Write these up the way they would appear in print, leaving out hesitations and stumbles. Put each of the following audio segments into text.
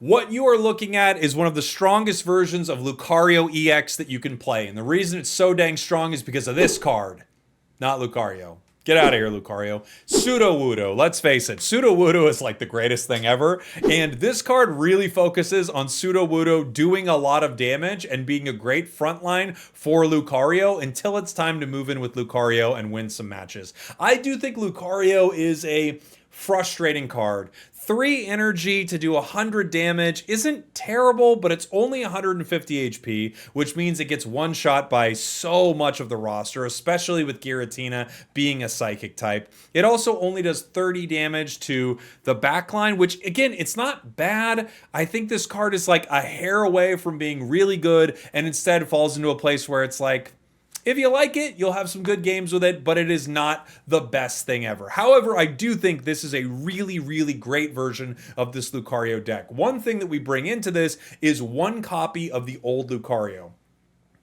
What you are looking at is one of the strongest versions of Lucario EX that you can play. And the reason it's so dang strong is because of this card. Not Lucario. Get out of here, Lucario. Sudowoodo. Let's face it, Sudowoodo is like the greatest thing ever. And this card really focuses on Sudowoodo doing a lot of damage and being a great frontline for Lucario until it's time to move in with Lucario and win some matches. I do think Lucario is a frustrating card. 3 energy to do 100 damage isn't terrible, but it's only 150 HP, which means it gets one shot by so much of the roster, especially with Giratina being a psychic type. It also only does 30 damage to the backline, which again, it's not bad. I think this card is like a hair away from being really good and instead falls into a place where it's like, if you like it, you'll have some good games with it, but it is not the best thing ever. However, I do think this is a really, really great version of this Lucario deck. One thing that we bring into this is one copy of the old Lucario.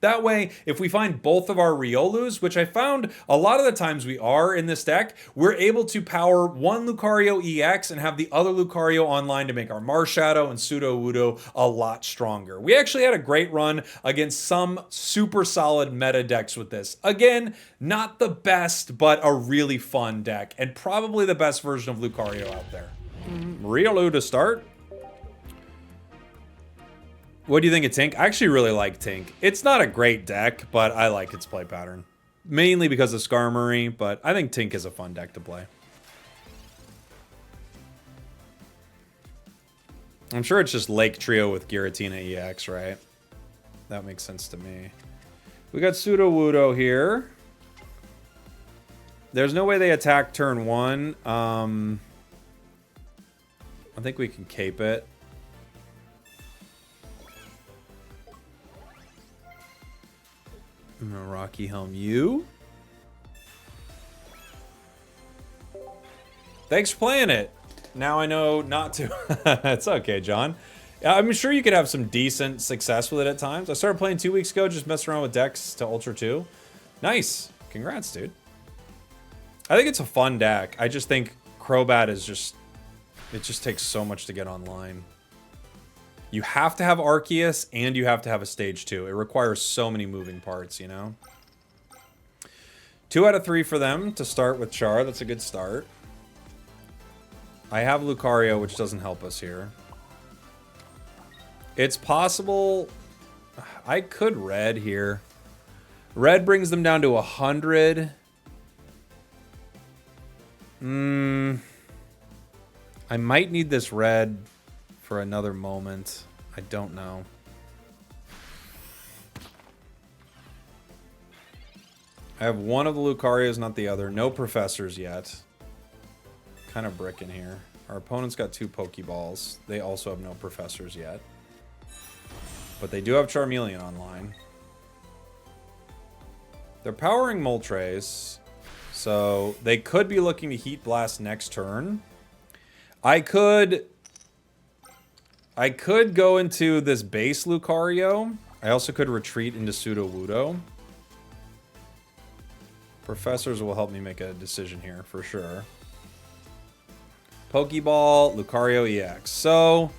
That way, if we find both of our Riolus, which I found a lot of the times we are in this deck, we're able to power one Lucario EX and have the other Lucario online to make our Marshadow and Sudowoodo a lot stronger. We actually had a great run against some super solid meta decks with this. Again, not the best, but a really fun deck, and probably the best version of Lucario out there. Riolu to start. What do you think of Tink? I actually really like Tink. It's not a great deck, but I like its play pattern. Mainly because of Skarmory, but I think Tink is a fun deck to play. I'm sure it's just Lake Trio with Giratina EX, right? That makes sense to me. We got Sudowoodo here. There's no way they attack turn 1. I think we can cape it. Rocky Helm you. Thanks for playing it. Now I know not to. It's okay, John. I'm sure you could have some decent success with it at times. I started playing 2 weeks ago, just messing around with decks to Ultra 2. Nice. Congrats, dude. I think it's a fun deck. I just think Crobat is just... It just takes so much to get online. You have to have Arceus, and you have to have a stage 2. It requires so many moving parts, you know? 2 out of 3 for them to start with Char. That's a good start. I have Lucario, which doesn't help us here. It's possible... I could Red here. Red brings them down to 100. I might need this Red... for another moment. I don't know. I have one of the Lucarios, not the other. No Professors yet. Kind of bricking here. Our opponent's got 2 Pokeballs. They also have no Professors yet. But they do have Charmeleon online. They're powering Moltres. So they could be looking to Heat Blast next turn. I could go into this base Lucario. I also could retreat into Sudowoodo. Professors will help me make a decision here, for sure. Pokeball, Lucario EX. So,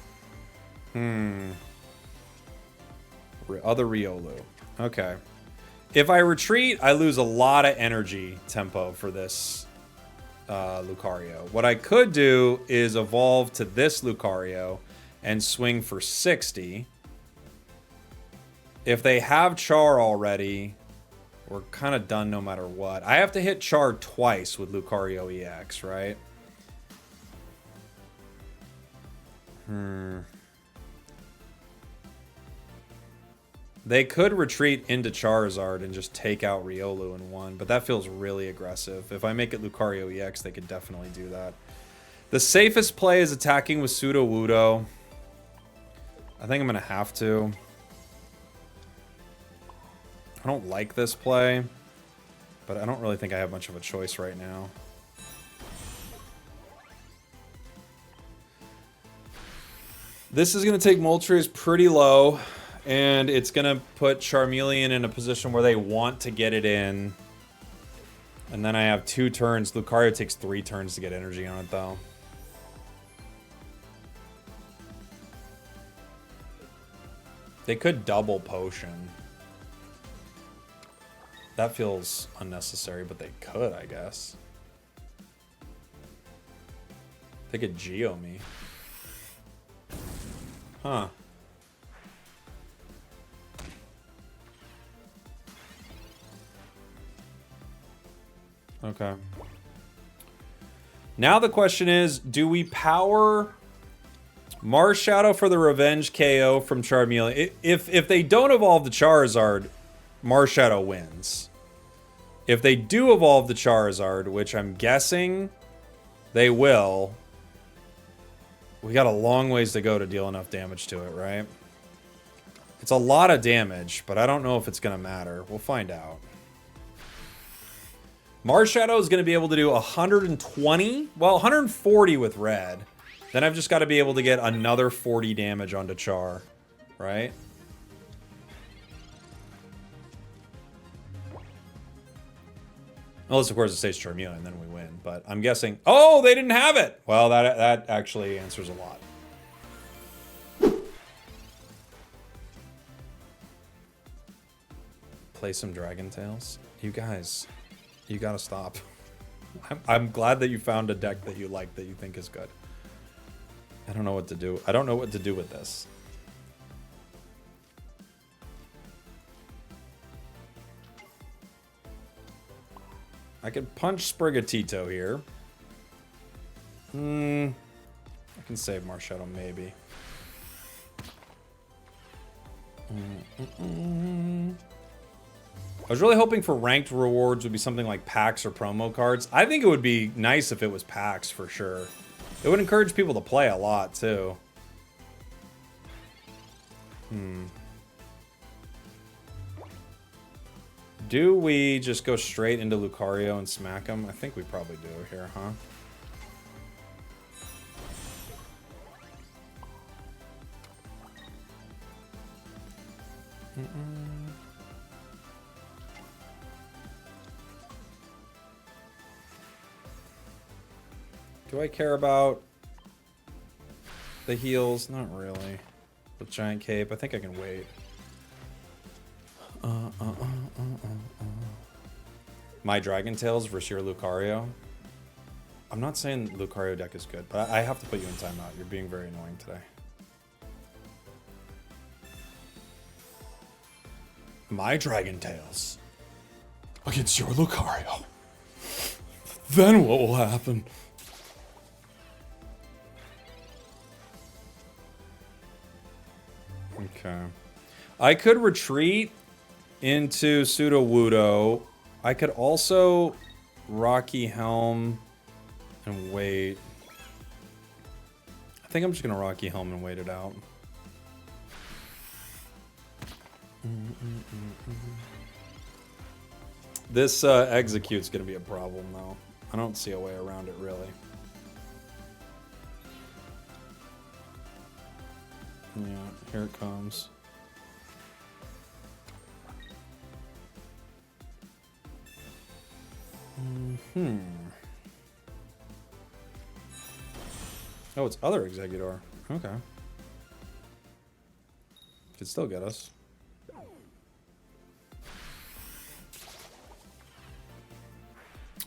other Riolu. Okay. If I retreat, I lose a lot of energy tempo for this Lucario. What I could do is evolve to this Lucario and swing for 60. If they have Char already, we're kind of done no matter what. I have to hit Char twice with Lucario EX, right? They could retreat into Charizard and just take out Riolu in one, but that feels really aggressive. If I make it Lucario EX, they could definitely do that. The safest play is attacking with Sudowoodo. I think I'm going to have to. I don't like this play, but I don't really think I have much of a choice right now. This is going to take Moltres pretty low, and it's going to put Charmeleon in a position where they want to get it in. And then I have 2 turns. Lucario takes 3 turns to get energy on it, though. They could double potion. That feels unnecessary, but they could, I guess. They could Geo me. Huh. Okay. Now the question is, do we power Marshadow for the revenge KO from Charmeleon? If they don't evolve the Charizard, Marshadow wins. If they do evolve the Charizard, which I'm guessing they will, we got a long ways to go to deal enough damage to it, right? It's a lot of damage, but I don't know if it's going to matter. We'll find out. Marshadow is going to be able to do 120, well, 140 with red. Then I've just got to be able to get another 40 damage onto Char, right? Unless, of course, it stays Charmeleon, and then we win. But I'm guessing... Oh, they didn't have it! Well, that actually answers a lot. Play some Dragon Tales. You guys, you gotta stop. I'm glad that you found a deck that you like, that you think is good. I don't know what to do. I don't know what to do with this. I could punch Sprigatito here. I can save Marshadow, maybe. I was really hoping for ranked rewards would be something like packs or promo cards. I think it would be nice if it was packs, for sure. It would encourage people to play a lot, too. Do we just go straight into Lucario and smack him? I think we probably do here, huh? Do I care about the heals? Not really. With Giant Cape, I think I can wait. My Dragon Tales versus your Lucario. I'm not saying Lucario deck is good, but I have to put you in timeout. You're being very annoying today. My Dragon Tales against your Lucario. Then what will happen? Okay. I could retreat into Sudowoodo. I could also Rocky Helm and wait. I think I'm just going to Rocky Helm and wait it out. This execute's going to be a problem, though. I don't see a way around it, really. Yeah, here it comes. Oh, it's other Executor. Okay. Could still get us.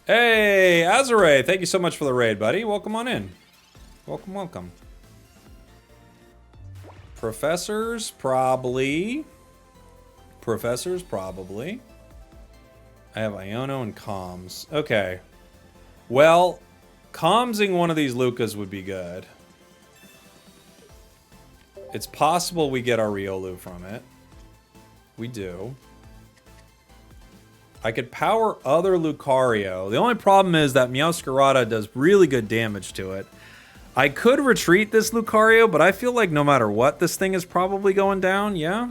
Hey, Azure, thank you so much for the raid, buddy. Welcome on in. Welcome, welcome. Professors, probably. Professors, probably. I have Iono and Comms. Okay. Well, Commsing one of these Lucas would be good. It's possible we get our Riolu from it. We do. I could power other Lucario. The only problem is that Meowscarada does really good damage to it. I could retreat this Lucario, but I feel like no matter what, this thing is probably going down, yeah?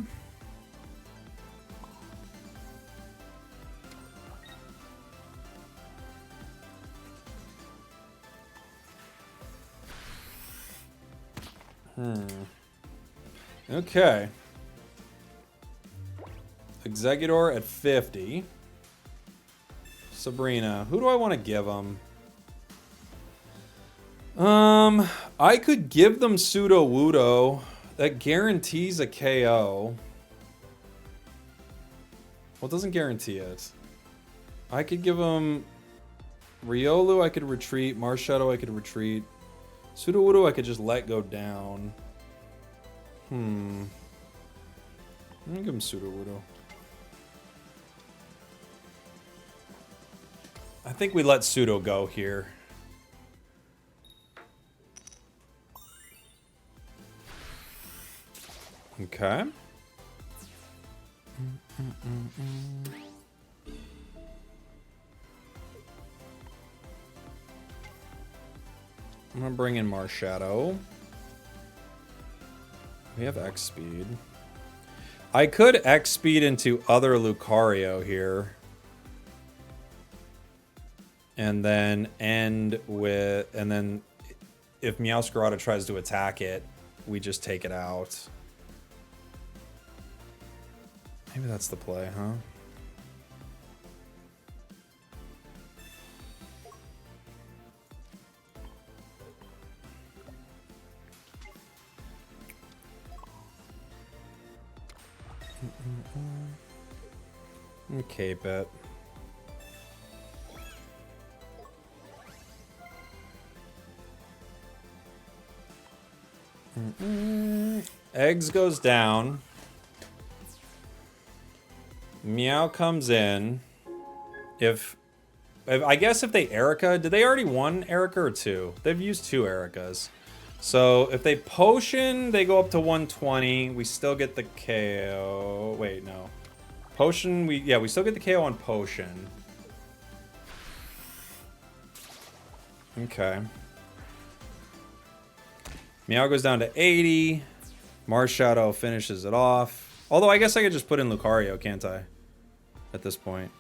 Okay. Executor at 50. Sabrina. Who do I want to give them? I could give them Sudowoodo. That guarantees a KO. Well, it doesn't guarantee it. I could give him Riolu, I could retreat. Marshadow, I could retreat. Sudowoodo, I could just let go down. I'm gonna give him Sudowoodo. I think we let Pseudo go here. Okay. I'm gonna bring in Marshadow. We have X speed. I could X speed into other Lucario here. And then end with, and then if Meowscarada tries to attack it, we just take it out. Maybe that's the play, huh? Cape it. Eggs goes down. Meow comes in. If I guess if they Erica, did they already one Erica or two? They've used two Ericas. So if they potion, they go up to 120. We still get the KO. Wait, no. Potion, we still get the KO on potion. Okay. Meow goes down to 80. Marshadow finishes it off. Although I guess I could just put in Lucario, can't I? At this point.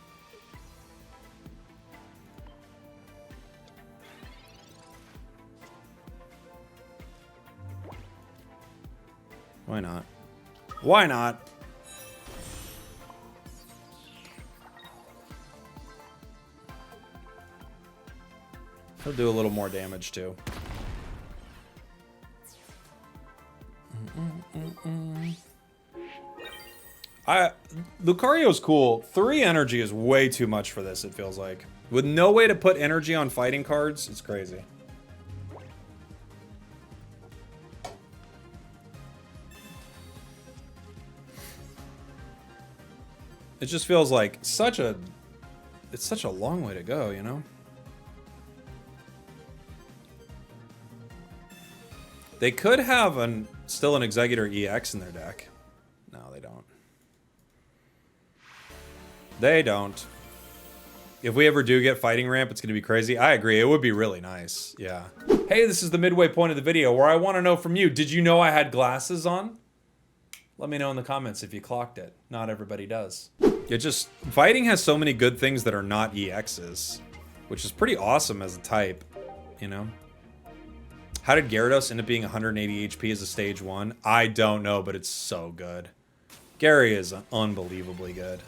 Why not? Why not? He'll do a little more damage too. Lucario's cool. 3 energy is way too much for this, it feels like. With no way to put energy on fighting cards, it's crazy. It just feels like it's such a long way to go, you know? They could have still an Executor EX in their deck. No, they don't. They don't. If we ever do get Fighting Ramp, it's going to be crazy. I agree. It would be really nice. Yeah. Hey, this is the midway point of the video where I want to know from you. Did you know I had glasses on? Let me know in the comments if you clocked it. Not everybody does. Fighting has so many good things that are not EXs, which is pretty awesome as a type, you know? How did Gyarados end up being 180 HP as a stage 1? I don't know, but it's so good. Gary is unbelievably good.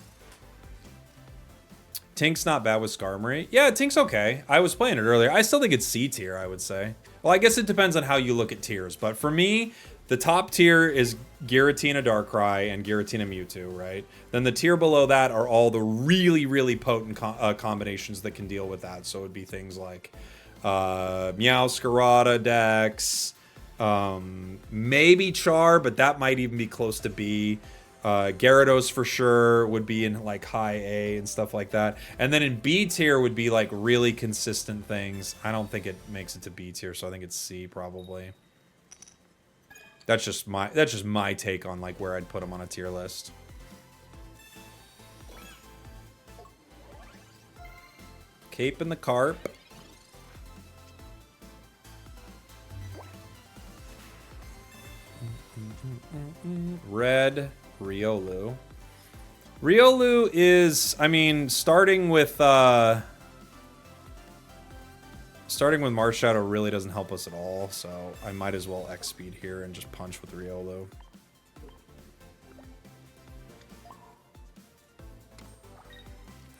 Tink's not bad with Skarmory. Yeah, Tink's okay. I was playing it earlier. I still think it's C tier, I would say. Well, I guess it depends on how you look at tiers, but for me, the top tier is Giratina Darkrai and Giratina Mewtwo, right? Then the tier below that are all the really, really potent combinations that can deal with that. So it would be things like Meowscarada decks, maybe Char, but that might even be close to B. Gyarados for sure would be in like high A and stuff like that. And then in B tier would be like really consistent things. I don't think it makes it to B tier, so I think it's C probably. That's just my take on like where I'd put them on a tier list. Cape and the Carp. Red Riolu. Riolu is, I mean, starting with Marshadow really doesn't help us at all, so I might as well X speed here and just punch with Riolu.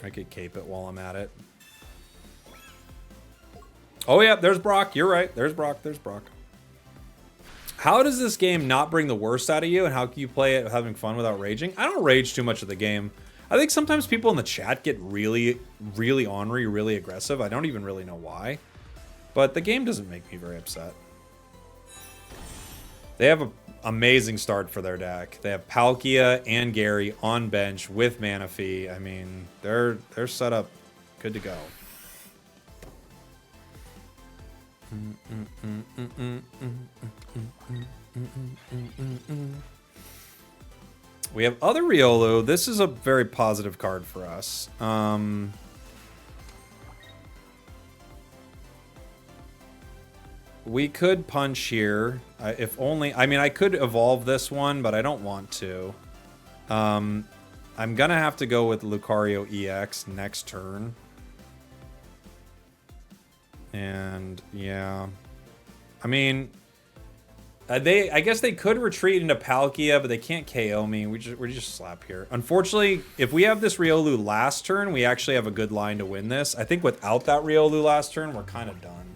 I could cape it while I'm at it. Oh yeah, there's Brock. You're right. There's Brock. There's Brock. How does this game not bring the worst out of you, and how can you play it having fun without raging? I don't rage too much of the game. I think sometimes people in the chat get really, really ornery, really aggressive. I don't even really know why. But the game doesn't make me very upset. They have an amazing start for their deck. They have Palkia and Gary on bench with Manaphy. I mean, they're set up good to go. We have other Riolu. This is a very positive card for us. We could punch here. If only... I mean, I could evolve this one, but I don't want to. I'm going to have to go with Lucario EX next turn. And, yeah. I mean... I guess they could retreat into Palkia, but they can't KO me. We just slap here. Unfortunately, if we have this Riolu last turn, we actually have a good line to win this. I think without that Riolu last turn, we're kind of done.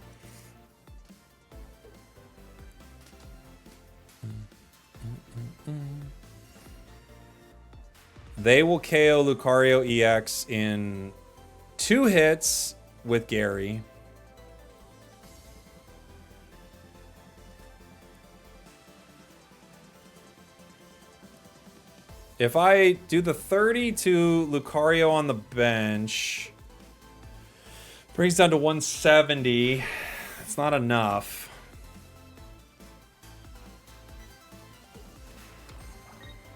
They will KO Lucario EX in 2 hits with Gary. If I do the 30 to Lucario on the bench, brings down to 170. It's not enough.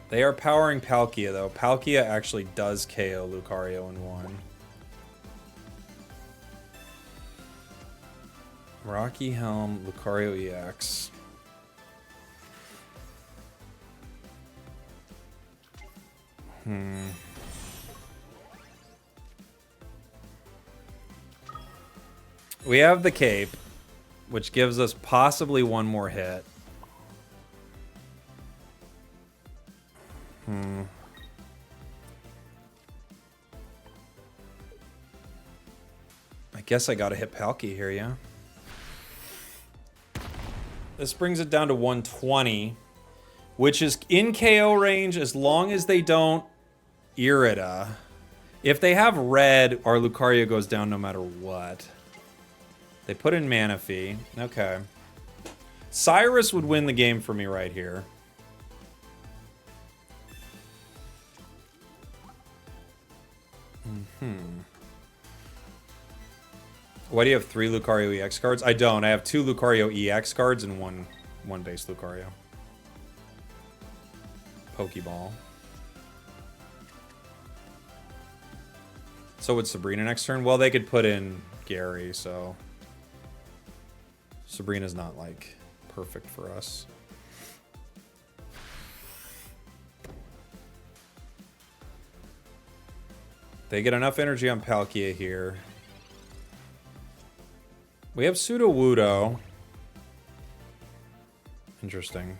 They are powering Palkia, though. Palkia actually does KO Lucario in 1. Rocky Helm, Lucario EX. We have the cape, which gives us possibly 1 more hit. I guess I gotta hit Palkia here, yeah. This brings it down to 120, which is in KO range as long as they don't Irida. If they have red, our Lucario goes down no matter what. They put in Manaphy. Okay. Cyrus would win the game for me right here. Why do you have 3 Lucario EX cards? I don't. I have 2 Lucario EX cards and one base Lucario. Pokeball. So would Sabrina next turn? Well, they could put in Gary, so... Sabrina's not, like, perfect for us. They get enough energy on Palkia here. We have Sudowoodo. Interesting.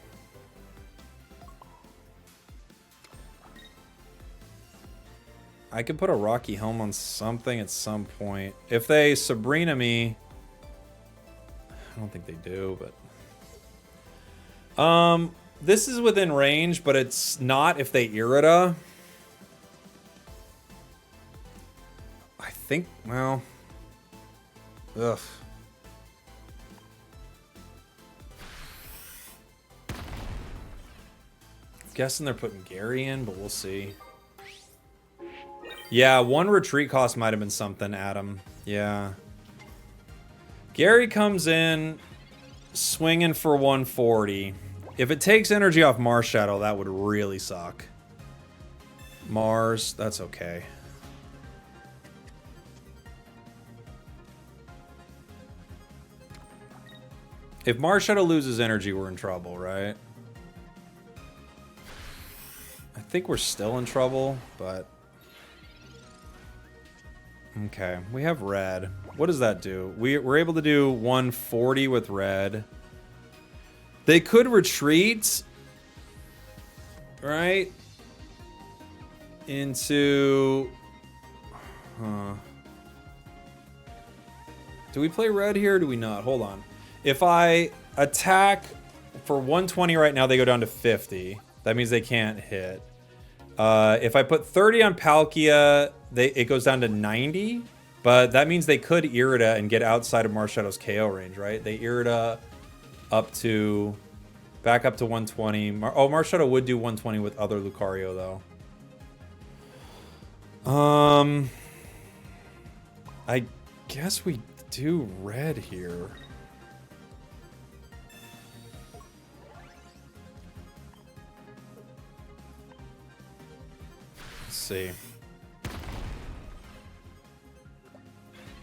I could put a Rocky Helm on something at some point. If they Sabrina me... I don't think they do, but... This is within range, but it's not if they Irida. I think, well... Ugh. Guessing they're putting Gary in, but we'll see. Yeah, 1 retreat cost might have been something, Adam. Yeah. Gary comes in, swinging for 140. If it takes energy off Marshadow, that would really suck. Mars, that's okay. If Marshadow loses energy, we're in trouble, right? I think we're still in trouble, but... Okay, we have red. What does that do? We're able to do 140 with red. They could retreat, right? Into... Do we play red here or do we not? Hold on. If I attack for 120 right now, they go down to 50. That means they can't hit. If I put 30 on Palkia, it goes down to 90. But that means they could Irida and get outside of Marshadow's KO range, right? They Irida back up to 120. Marshadow would do 120 with other Lucario, though. I guess we do red here. Let's see.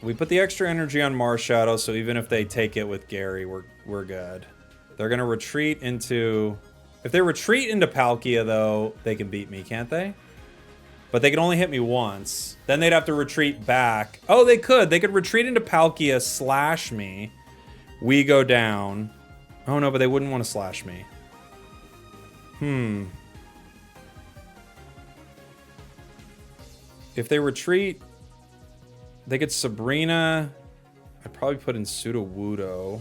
We put the extra energy on Marshadow, so even if they take it with Gary, we're good. They're gonna retreat into... If they retreat into Palkia, though, they can beat me, can't they? But they can only hit me once. Then they'd have to retreat back. Oh, they could. They could retreat into Palkia, slash me. We go down. Oh, no, but they wouldn't want to slash me. If they retreat... They get Sabrina. I'd probably put in Sudowoodo.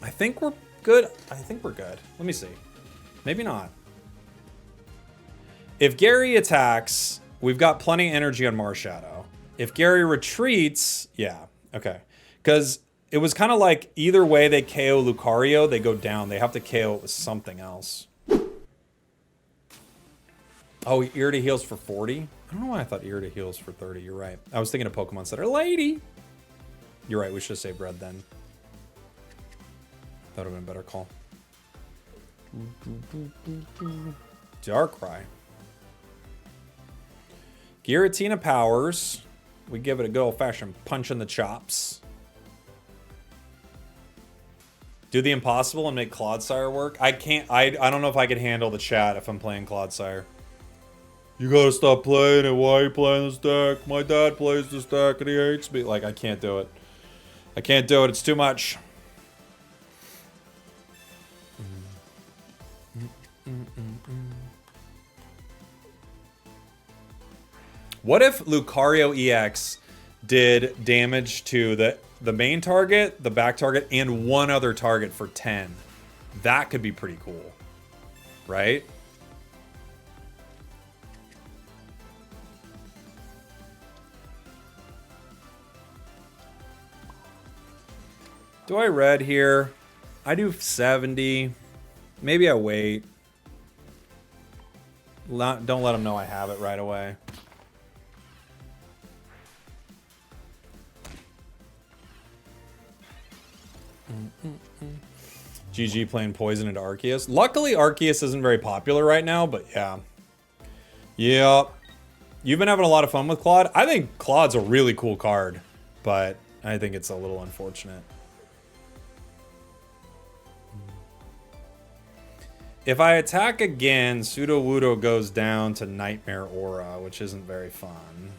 I think we're good. I think we're good. Let me see. Maybe not. If Gary attacks, we've got plenty of energy on Marshadow. If Gary retreats, yeah. Okay. Because it was kind of like either way they KO Lucario, they go down. They have to KO it with something else. Oh, Irida heals for 40? I don't know why I thought Irida heals for 30. You're right. I was thinking of Pokemon that are lady. You're right. We should have saved red then. That would have been a better call. Darkrai. Giratina powers. We give it a good old-fashioned punch in the chops. Do the impossible and make Clodsire work? I can't. I don't know if I can handle the chat if I'm playing Clodsire. You gotta stop playing it. Why are you playing this deck? My dad plays this deck and he hates me. Like, I can't do it. I can't do it. It's too much. What if Lucario EX did damage to the main target, the back target, and one other target for 10? That could be pretty cool. Right? Do I red here? I do 70. Maybe I wait. Don't let them know I have it right away. GG playing Poison into Arceus. Luckily, Arceus isn't very popular right now, but yeah. Yeah. You've been having a lot of fun with Claude. I think Claude's a really cool card, but I think it's a little unfortunate. If I attack again, Sudowoodo goes down to Nightmare Aura, which isn't very fun.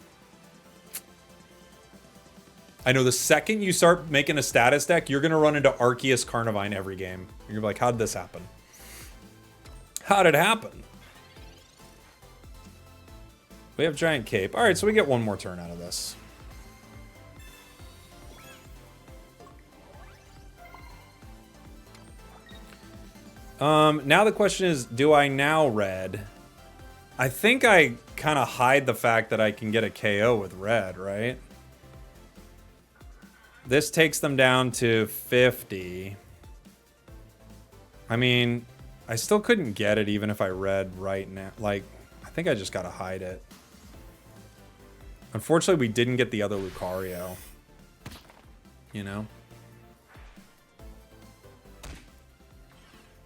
I know the second you start making a status deck, you're going to run into Arceus Carnivine every game. You're like, how did this happen? How did it happen? We have Giant Cape. All right, so we get one more turn out of this. Now the question is, do I now red? I think I kind of hide the fact that I can get a KO with red, right? This takes them down to 50. I mean, I still couldn't get it even if I red right now. Like, I think I just gotta hide it. Unfortunately, we didn't get the other Lucario. You know?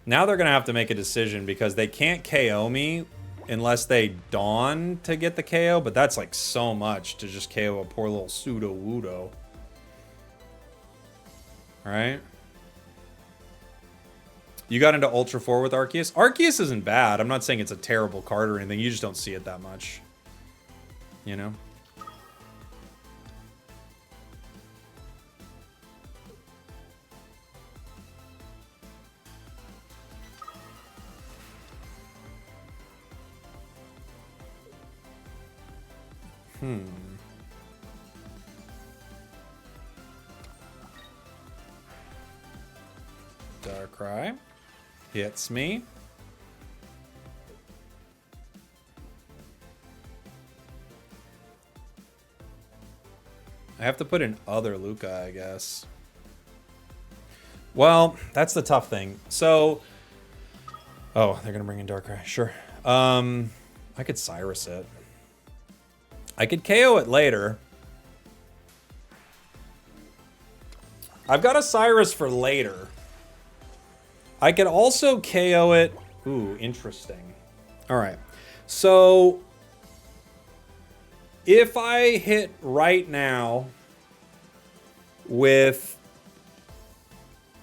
Now they're going to have to make a decision because they can't KO me unless they Dawn to get the KO, but that's like so much to just KO a poor little Sudowoodo. Alright? You got into Ultra 4 with Arceus? Arceus isn't bad. I'm not saying it's a terrible card or anything. You just don't see it that much. You know? Darkrai. Hits me. I have to put in other Luca, I guess. Well, that's the tough thing. So, oh, they're gonna bring in Darkrai. Sure. I could Cyrus it. I could KO it later. I've got a Cyrus for later. I could also KO it. Ooh, interesting. All right. So, if I hit right now with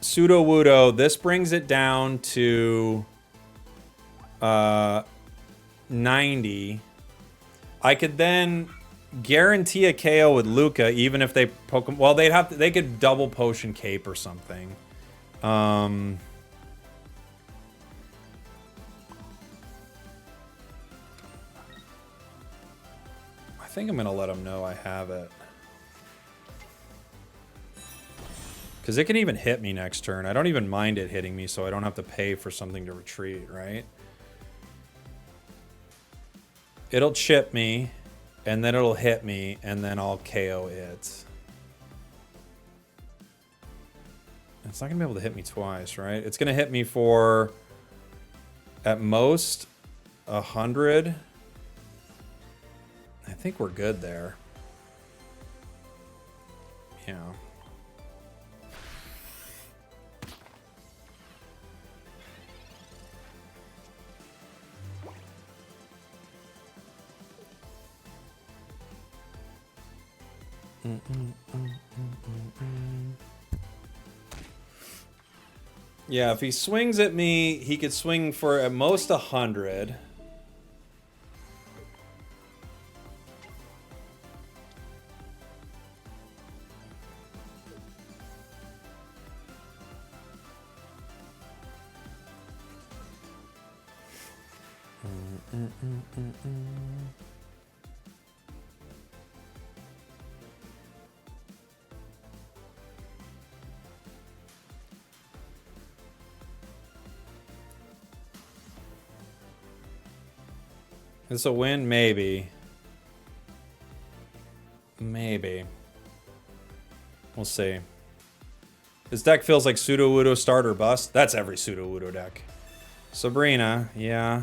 Sudowoodo, this brings it down to 90. I could then guarantee a KO with Luca, even if they Pokemon. Well, they could double Potion Cape or something. I think I'm gonna let them know I have it. Because it can even hit me next turn. I don't even mind it hitting me, so I don't have to pay for something to retreat, right? It'll chip me, and then it'll hit me, and then I'll KO it. It's not going to be able to hit me twice, right? It's going to hit me for, at most, 100. I think we're good there. Yeah. Yeah, if he swings at me, he could swing for at most 100. This a win? Maybe. Maybe. We'll see. This deck feels like Sudowoodo start or bust. That's every Sudowoodo deck. Sabrina, yeah.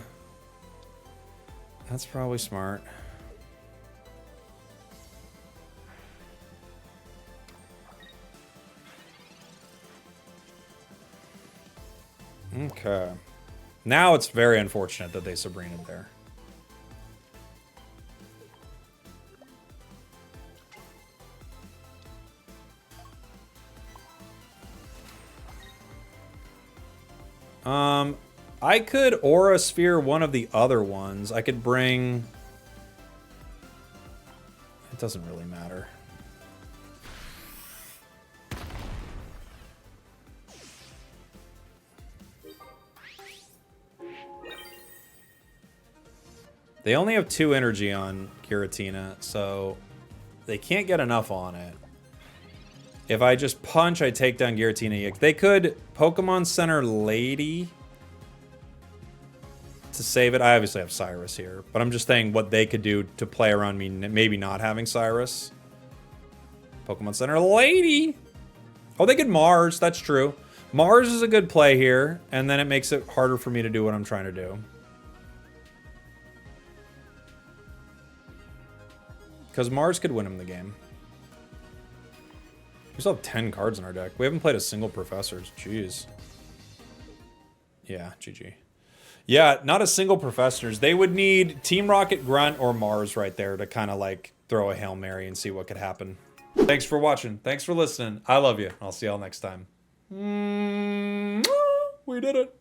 That's probably smart. Okay. Now it's very unfortunate that they Sabrina'd there. I could Aura Sphere one of the other ones. I could bring... It doesn't really matter. They only have 2 energy on Giratina, so they can't get enough on it. If I just punch, I take down Giratina EX. They could Pokemon Center Lady to save it. I obviously have Cyrus here, but I'm just saying what they could do to play around me maybe not having Cyrus. Pokemon Center Lady! Oh, they could Mars. That's true. Mars is a good play here, and then it makes it harder for me to do what I'm trying to do. Because Mars could win him the game. We still have 10 cards in our deck. We haven't played a single Professors. Jeez. Yeah, GG. Yeah, not a single Professors. They would need Team Rocket, Grunt, or Mars right there to kind of like throw a Hail Mary and see what could happen. Thanks for watching. Thanks for listening. I love you. I'll see y'all next time. We did it.